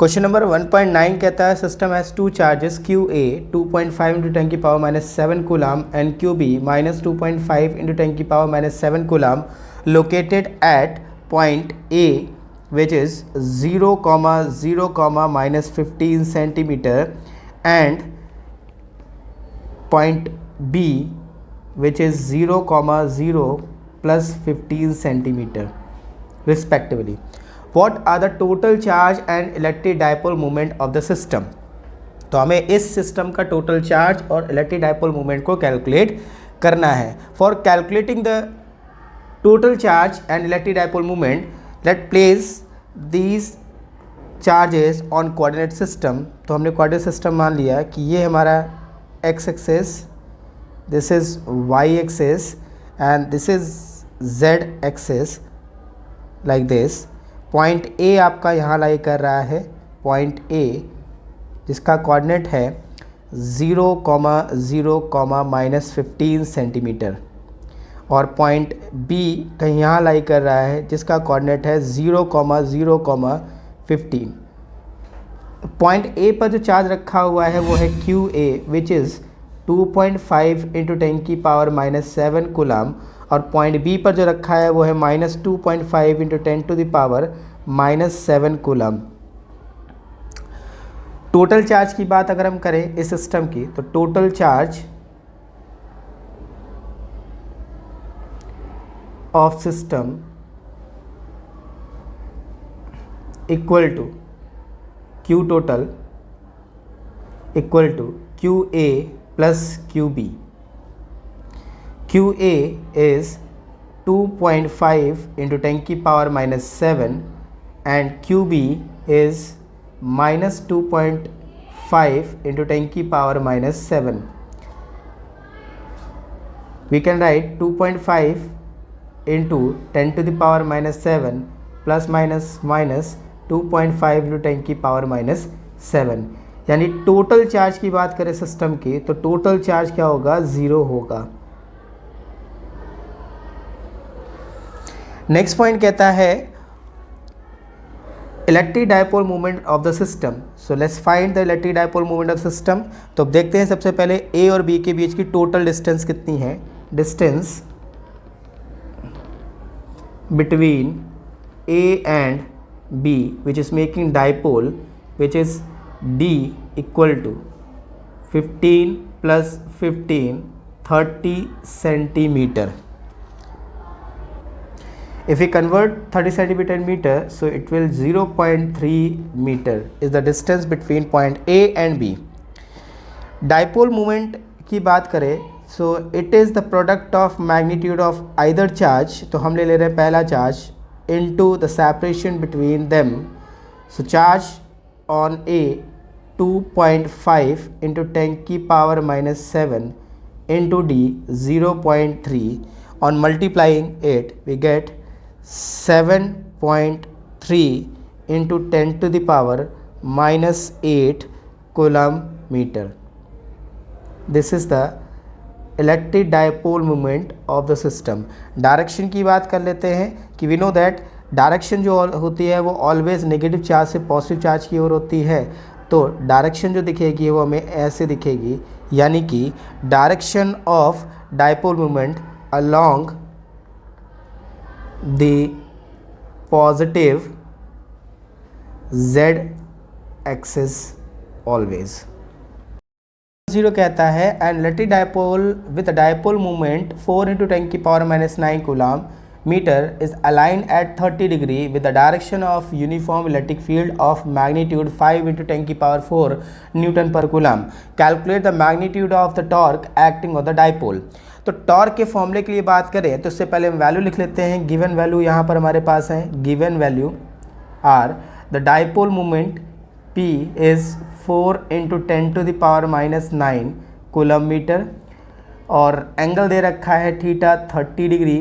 Question number 1.9 कहता है system has two charges QA 2.5 into 10 की power minus 7 coulomb and QB minus 2.5 into 10 की power minus 7 coulomb located at point A which is 0, 0, minus 15 centimeter and point B which is 0, 0 plus 15 centimeter respectively. What are the total charge and electric dipole moment of the system? तो हमें इस system का total charge और electric dipole moment को calculate करना है. For calculating the total charge and electric dipole moment, let place these charges on coordinate system. तो हमने कोऑर्डिनेट सिस्टम मान लिया कि ये हमारा X axis, this is Y axis and this is Z axis like this. Point A आपका यहाँ लाई कर रहा है, पॉइंट ए जिसका कोऑर्डिनेट है 0, 0, माइनस 15 सेंटीमीटर और पॉइंट बी कहीं यहाँ लाई कर रहा है जिसका कोऑर्डिनेट है 0, 0, 15. पॉइंट ए पर जो चार्ज रखा हुआ है वो है QA विच इज़ 2.5 इंटू 10 की पावर माइनस 7 कूलाम और पॉइंट बी पर जो रखा है वो है minus 2.5 into 10 to the power minus 7 coulomb. Total charge की बात अगर हम करें इस सिस्टम की, तो total charge of system equal to Q total equal to QA plus QB. QA is 2.5 into 10 की power minus 7 and QB is minus 2.5 into 10 की power minus 7. We can write 2.5 into 10 to the power minus 7 plus minus 2.5 into 10 की power minus 7. यानी total charge की बात करें system की तो total charge क्या होगा, 0 होगा. नेक्स्ट पॉइंट कहता है electric dipole moment of the system. So let's find the electric dipole moment of system. तो अब देखते हैं सबसे पहले ए और बी के बीच की टोटल डिस्टेंस कितनी है. Distance between A and B which is making dipole which is D equal to 15 plus 15 30 centimetre. If we convert 30 centimeter in meter, so it will 0.3 meter is the distance between point A and B. Dipole moment की बात करें, so it is the product of magnitude of either charge. तो हम ले रहे हैं पहला charge into the separation between them. So charge on A 2.5 into 10 की power minus 7 into D 0.3. On multiplying it we get 7.3 into 10 to the power minus 8 coulomb meter. This is the electric dipole moment of the system. Direction की बात कर लेते हैं कि we know that direction जो होती है वो ऑलवेज नेगेटिव चार्ज से पॉजिटिव चार्ज की ओर होती है. तो डायरेक्शन जो दिखेगी वो हमें ऐसे दिखेगी, यानी कि direction of dipole moment along the positive z axis always. 0 कहता है and electric dipole with dipole moment 4 into 10 की power minus 9 coulomb meter is aligned at 30 degree with the direction of uniform electric field of magnitude 5 into 10 की power 4 Newton per coulomb. Calculate the magnitude of the torque acting on the dipole. तो torque के फॉर्मूले के लिए बात करें तो उससे पहले हम वैल्यू लिख लेते हैं. गिवन वैल्यू यहाँ पर हमारे पास है. Given value are the dipole moment P is 4 into 10 to the power minus 9 coulomb metre और एंगल दे रखा है थीटा 30 डिग्री.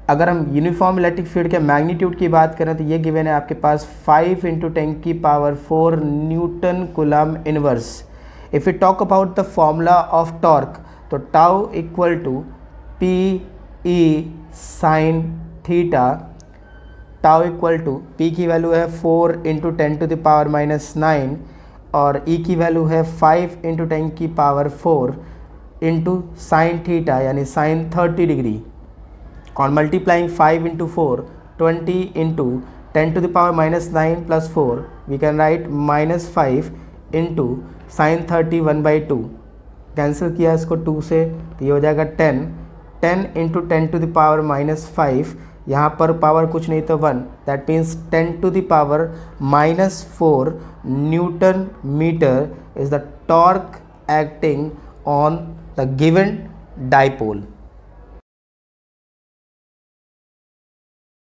अगर हम यूनिफॉर्म इलेक्ट्रिक फील्ड के मैग्नीट्यूड की बात करें तो ये गिवन है आपके पास 5 इंटू 10 की power 4 newton coulomb inverse. If you talk about the formula of torque तो tau equal to P E sine theta tau equal to P की वैल्यू है 4 इंटू 10⁻⁻⁹ और ई की वैल्यू है 5 इंटू 10⁻⁴ इंटू साइन थीटा यानी sine 30 degree और multiplying 5 into 4 20 into 10⁻⁻⁹ plus 4 we can write -5 into sine 30 1/2 cancel किया इसको 2 से तो ये हो जाएगा 10 इंटू 10⁻⁻5 यहाँ पर पावर कुछ नहीं तो 1 that means 10⁻⁻4 newton metre is the torque acting on the given dipole.